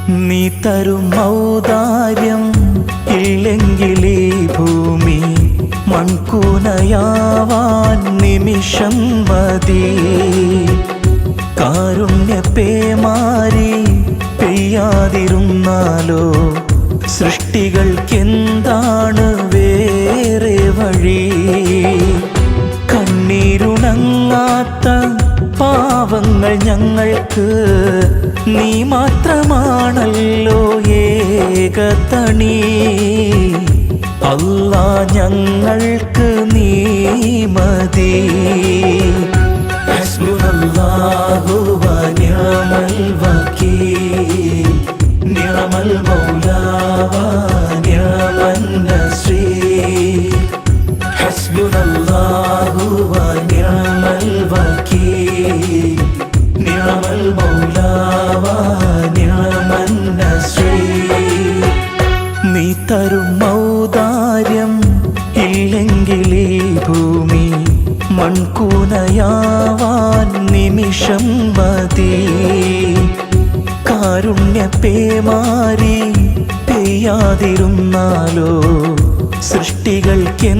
നീ തരും ഔദാര്യം ഇല്ലെങ്കിലീ ഭൂമി മൺകൂനയാവാൻ നിമിഷം മതി. കാരുണ്യപേമാരി പെയ്യാതിരുന്നാലോ സൃഷ്ടികൾക്കെന്താണ് വേറെ വഴി? കണ്ണീരുണങ്ങാത്ത പാവങ്ങൾ ഞങ്ങൾക്ക് നീ മാത്രമാണല്ലോ ഏകതണി. അല്ലാ ഞങ്ങൾക്ക് നീ മതി. ഹസ്ബുനല്ലാഹു വ നിഅമൽ വകീൽ, നിഅമൽ മൗലാ വ നിഅമൻ നസീർ. ഹസ്ബുനല്ലാഹു വ നിഅമൽ വകീൽ, നിഅമൽ മൗലാ വ നിഅമൻ നസീർ. നീ തരും ഔദാര്യം ഇല്ലെങ്കിലീ ഭൂമി മൺകൂനയാവാൻ നിമിഷം മതി. കാരുണ്യപേമാരി പെയ്യാതിരുന്നാലോ സൃഷ്ടികൾക്ക്